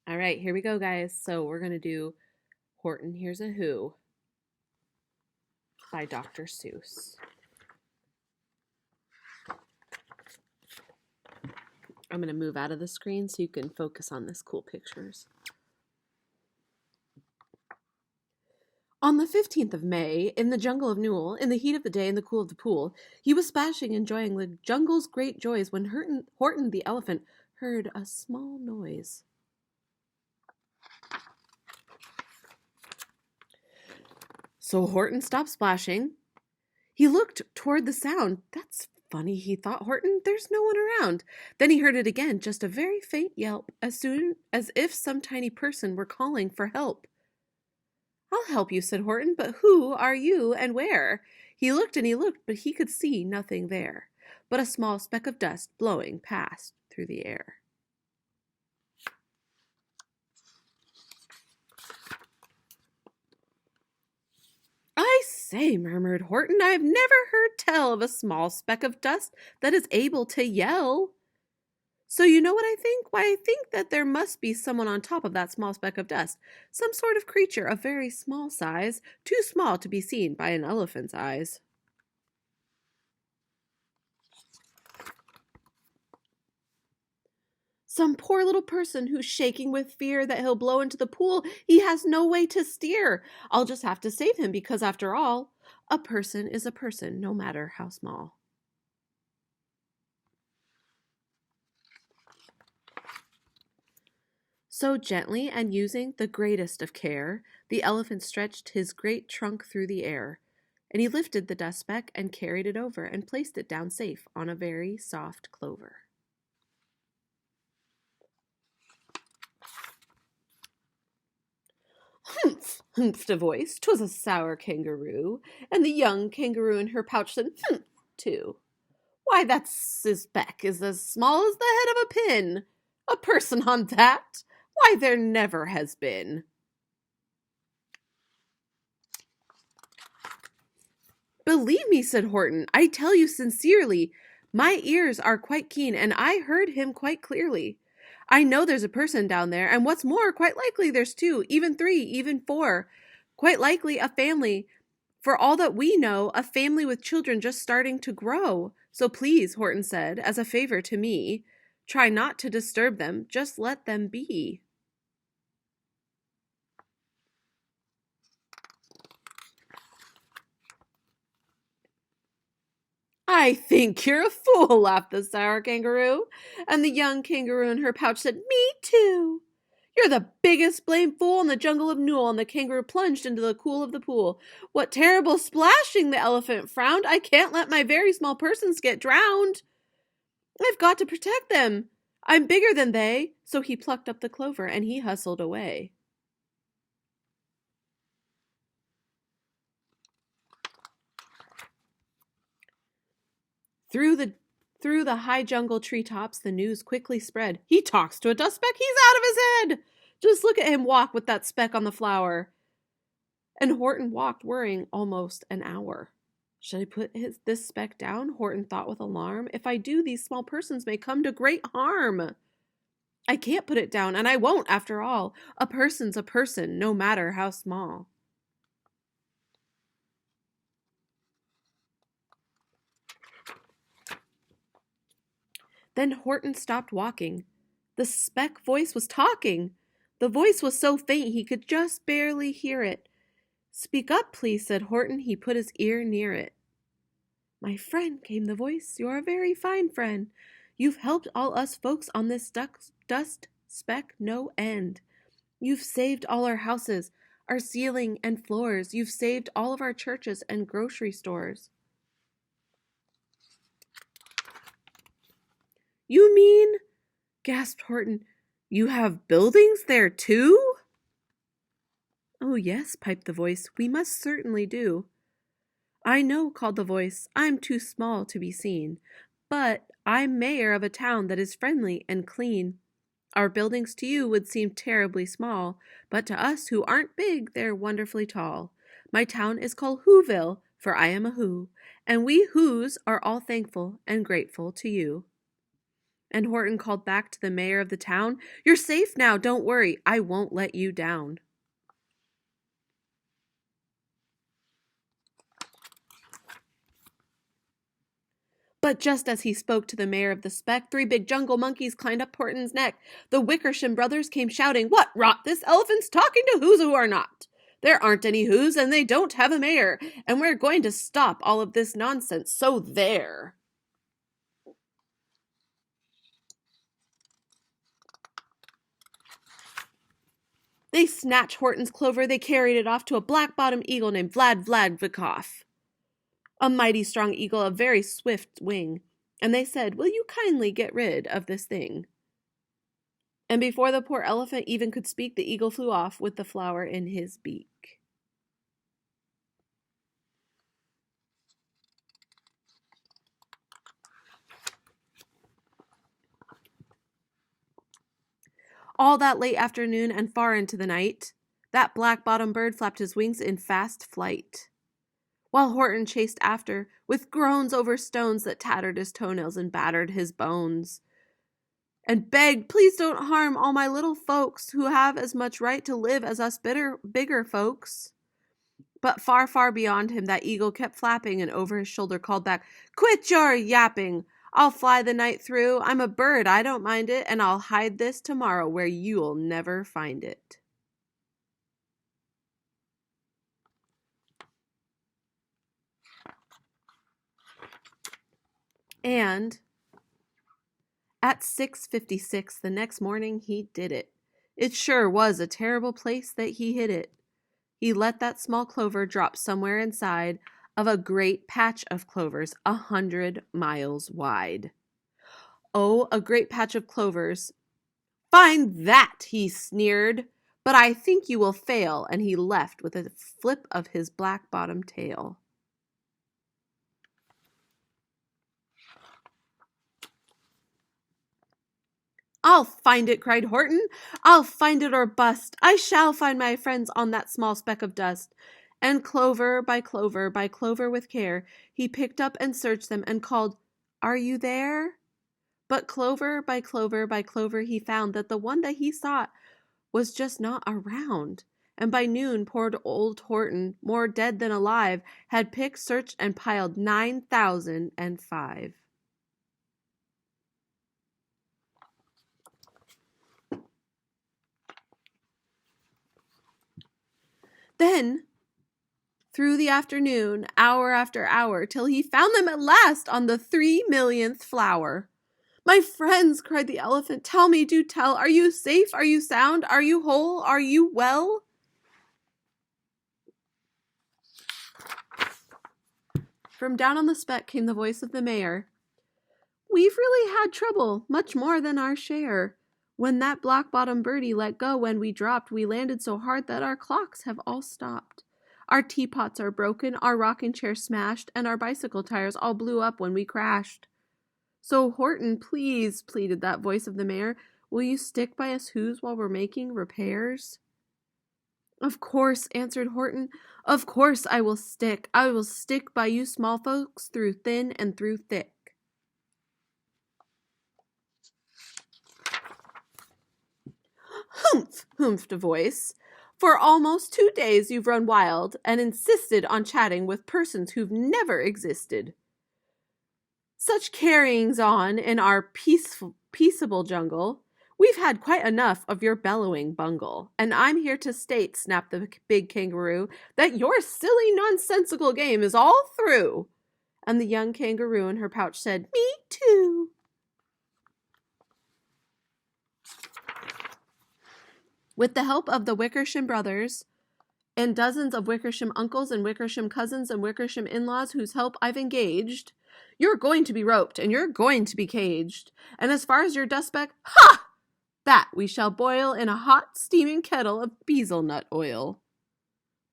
All right, here we go, guys. So we're going to do Horton Hears a Who by Dr. Seuss. I'm going to move out of the screen so you can focus on this cool pictures. On the 15th of May, in the jungle of Newell, in the heat of the day and the cool of the pool, he was splashing, enjoying the jungle's great joys when Horton the elephant heard a small noise. So Horton stopped splashing. He looked toward the sound. That's funny, he thought Horton. There's no one around. Then he heard it again, just a very faint yelp, as soon as if some tiny person were calling for help. I'll help you, said Horton, but who are you and where? He looked and he looked, but he could see nothing there, but a small speck of dust blowing past through the air. I say, murmured Horton, I have never heard tell of a small speck of dust that is able to yell. So you know what I think? Why, I think that there must be someone on top of that small speck of dust, some sort of creature of very small size, too small to be seen by an elephant's eyes. Some poor little person who's shaking with fear that he'll blow into the pool he has no way to steer. I'll just have to save him because, after all, a person is a person, no matter how small. So gently and using the greatest of care, the elephant stretched his great trunk through the air, and he lifted the dust speck and carried it over and placed it down safe on a very soft clover. Humph, humphed a voice. 'Twas a sour kangaroo, and the young kangaroo in her pouch said, humph, too. Why, that speck is as small as the head of a pin. A person on that? Why, there never has been. Believe me, said Horton, I tell you sincerely, my ears are quite keen, and I heard him quite clearly. I know there's a person down there, and what's more, quite likely there's two, even three, even four. Quite likely a family. For all that we know, a family with children just starting to grow. So please, Horton said, as a favor to me, try not to disturb them, just let them be. I think you're a fool, laughed the sour kangaroo. And the young kangaroo in her pouch said, me too. You're the biggest blamed fool in the jungle of Newell, and the kangaroo plunged into the cool of the pool. What terrible splashing, the elephant frowned. I can't let my very small persons get drowned. I've got to protect them. I'm bigger than they. So he plucked up the clover and he hustled away. Through the high jungle treetops, the news quickly spread. He talks to a dust speck. He's out of his head. Just look at him walk with that speck on the flower. And Horton walked, worrying, almost an hour. Should I put this speck down? Horton thought with alarm. If I do, these small persons may come to great harm. I can't put it down, and I won't, after all. A person's a person, no matter how small. Then Horton stopped walking. The speck voice was talking. The voice was so faint he could just barely hear it. Speak up, please, said Horton. He put his ear near it. My friend, came the voice, you're a very fine friend. You've helped all us folks on this dust speck no end. You've saved all our houses, our ceiling and floors. You've saved all of our churches and grocery stores. You mean, gasped Horton, you have buildings there too? Oh, yes, piped the voice, we must certainly do. I know, called the voice, I'm too small to be seen, but I'm mayor of a town that is friendly and clean. Our buildings to you would seem terribly small, but to us who aren't big, they're wonderfully tall. My town is called Whoville, for I am a Who, and we Whos are all thankful and grateful to you. And Horton called back to the mayor of the town, "You're safe now, don't worry, I won't let you down." But just as he spoke to the mayor of the speck, 3 big jungle monkeys climbed up Horton's neck. The Wickersham brothers came shouting, "What rot! This elephant's talking to who's who are not. There aren't any who's, and they don't have a mayor, and we're going to stop all of this nonsense, so there." They snatched Horton's clover, they carried it off to a black-bottomed eagle named Vladvikov, a mighty strong eagle of very swift wing. And they said, "Will you kindly get rid of this thing?" And before the poor elephant even could speak, the eagle flew off with the flower in his beak. All that late afternoon and far into the night, that black-bottomed bird flapped his wings in fast flight, while Horton chased after, with groans over stones that tattered his toenails and battered his bones, and begged, "Please don't harm all my little folks, who have as much right to live as us bigger folks." But far, far beyond him, that eagle kept flapping, and over his shoulder called back, "Quit your yapping! I'll fly the night through. I'm a bird, I don't mind it, and I'll hide this tomorrow where you'll never find it." And at 6:56 the next morning, he did it. It sure was a terrible place that he hid it. He let that small clover drop somewhere inside of a great patch of clovers 100 miles wide. Oh, a great patch of clovers. "Find that," he sneered, "but I think you will fail," and he left with a flip of his black-bottomed tail. "I'll find it," cried Horton. "I'll find it or bust. I shall find my friends on that small speck of dust." And clover by clover by clover with care, he picked up and searched them and called, "Are you there?" But clover by clover by clover he found that the one that he sought was just not around. And by noon poor old Horton, more dead than alive, had picked, searched, and piled 9,005. Then, through the afternoon, hour after hour, till he found them at last on the 3,000,000th flower. "My friends," cried the elephant, "tell me, do tell, are you safe? Are you sound? Are you whole? Are you well?" From down on the speck came the voice of the mayor. "We've really had trouble, much more than our share. When that black-bottomed birdie let go when we dropped, we landed so hard that our clocks have all stopped. Our teapots are broken, our rocking chair smashed, and our bicycle tires all blew up when we crashed. So, Horton, please," pleaded that voice of the mayor, "will you stick by us who's while we're making repairs?" "Of course," answered Horton. "Of course I will stick. I will stick by you small folks through thin and through thick." "Humph!" humphed a voice. "For almost 2 days you've run wild and insisted on chatting with persons who've never existed. Such carryings on in our peaceable jungle. We've had quite enough of your bellowing bungle, and I'm here to state," snapped the big kangaroo, "that your silly nonsensical game is all through." And the young kangaroo in her pouch said, "Me too." With the help of the Wickersham brothers and dozens of Wickersham uncles and Wickersham cousins and Wickersham in-laws whose help I've engaged, you're going to be roped and you're going to be caged. And as far as your dust speck, ha! That we shall boil in a hot steaming kettle of bezelnut oil.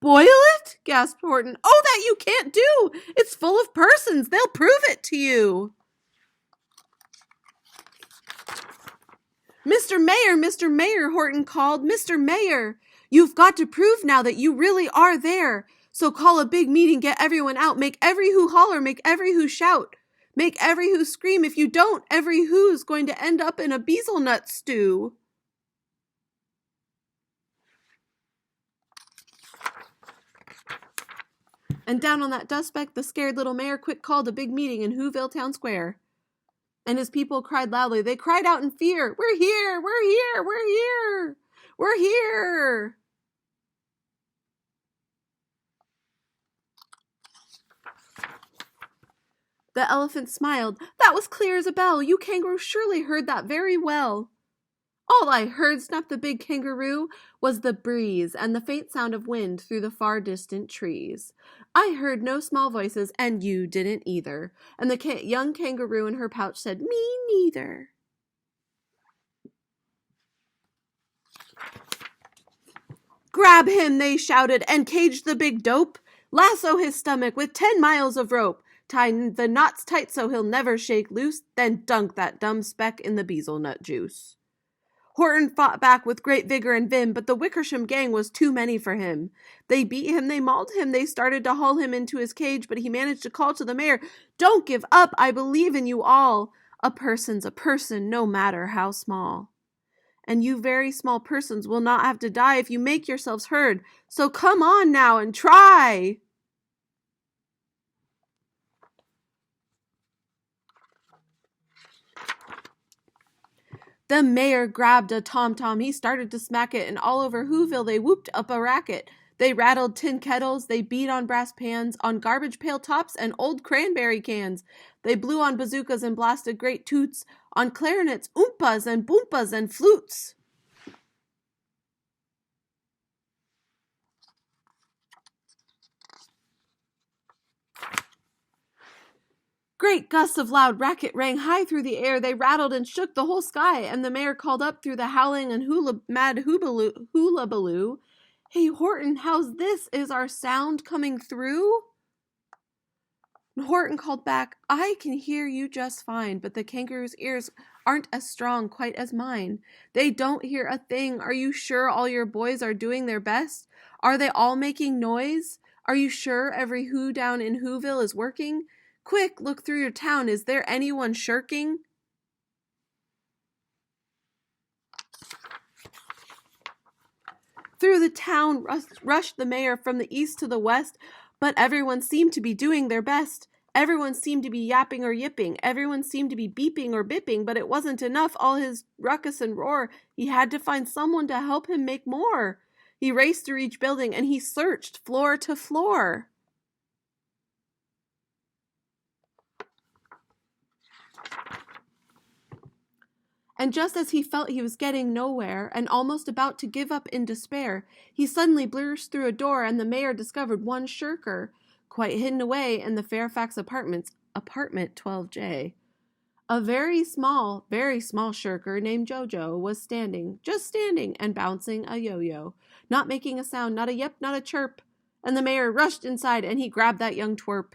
"Boil it?" gasped Horton. "Oh, that you can't do! It's full of persons. They'll prove it to you." Mr. Mayor," Horton called. "Mr. Mayor, you've got to prove now that you really are there. So call a big meeting, get everyone out, make every who holler, make every who shout. Make every who scream. If you don't, every who's going to end up in a beezelnut stew. And down on that dust speck, the scared little mayor quick called a big meeting in Whoville Town Square. And his people cried loudly. They cried out in fear. We're here! We're here! We're here! We're here! The elephant smiled. That was clear as a bell. You kangaroo surely heard that very well. All I heard, snapped the big kangaroo, was the breeze and the faint sound of wind through the far distant trees. I heard no small voices, and you didn't either. And the young kangaroo in her pouch said, Me neither. Grab him, they shouted, and cage the big dope. Lasso his stomach with 10 miles of rope. Tie the knots tight so he'll never shake loose, then dunk that dumb speck in the beezelnut juice. Horton fought back with great vigor and vim, but the Wickersham gang was too many for him. They beat him, they mauled him, they started to haul him into his cage, but he managed to call to the mayor, Don't give up, I believe in you all. A person's a person, no matter how small. And you very small persons will not have to die if you make yourselves heard, so come on now and try. The mayor grabbed a tom-tom, he started to smack it, and all over Whoville they whooped up a racket. They rattled tin kettles, they beat on brass pans, on garbage pail tops and old cranberry cans. They blew on bazookas and blasted great toots, on clarinets, oompas and boompas and flutes. Great gusts of loud racket rang high through the air. They rattled and shook the whole sky, and the mayor called up through the howling and mad hula-baloo, Hey, Horton, how's this? Is our sound coming through? And Horton called back, I can hear you just fine, but the kangaroo's ears aren't as strong quite as mine. They don't hear a thing. Are you sure all your boys are doing their best? Are they all making noise? Are you sure every who down in Whoville is working? Quick, look through your town. Is there anyone shirking? Through the town rushed the mayor from the east to the west, but everyone seemed to be doing their best. Everyone seemed to be yapping or yipping. Everyone seemed to be beeping or bipping, but it wasn't enough, all his ruckus and roar. He had to find someone to help him make more. He raced through each building, and he searched floor to floor. And just as he felt he was getting nowhere and almost about to give up in despair, he suddenly burst through a door and the mayor discovered one shirker, quite hidden away in the Fairfax Apartments, apartment 12J. A very small shirker named Jojo was standing, just standing, and bouncing a yo-yo, not making a sound, not a yep, not a chirp. And the mayor rushed inside and he grabbed that young twerp.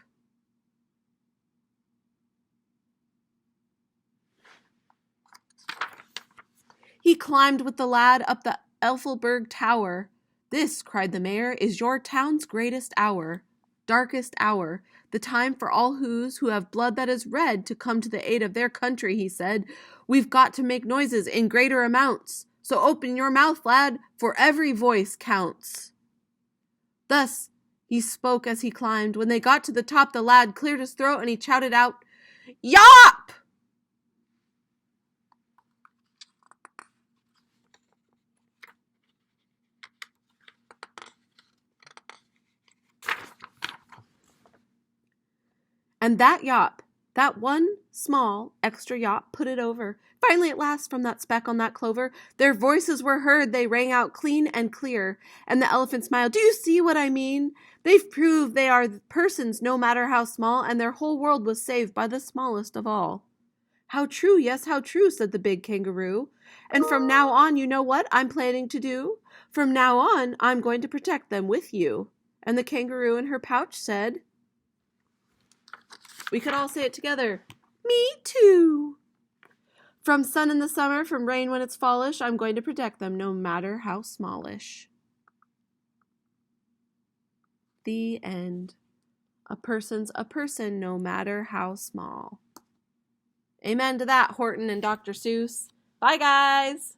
He climbed with the lad up the Elfelberg Tower. This, cried the mayor, is your town's greatest hour, darkest hour, the time for all who have blood that is red to come to the aid of their country, he said. We've got to make noises in greater amounts. So open your mouth, lad, for every voice counts. Thus he spoke as he climbed. When they got to the top, the lad cleared his throat and he shouted out, Yop! And that yop, that one small extra yop, put it over. Finally, at last, from that speck on that clover, their voices were heard. They rang out clean and clear. And the elephant smiled. Do you see what I mean? They've proved they are persons, no matter how small, and their whole world was saved by the smallest of all. How true, yes, how true, said the big kangaroo. And from now on, you know what I'm planning to do? From now on, I'm going to protect them with you. And the kangaroo in her pouch said, we could all say it together. Me too. From sun in the summer, from rain when it's fallish, I'm going to protect them no matter how smallish. The end. A person's a person no matter how small. Amen to that, Horton and Dr. Seuss. Bye, guys!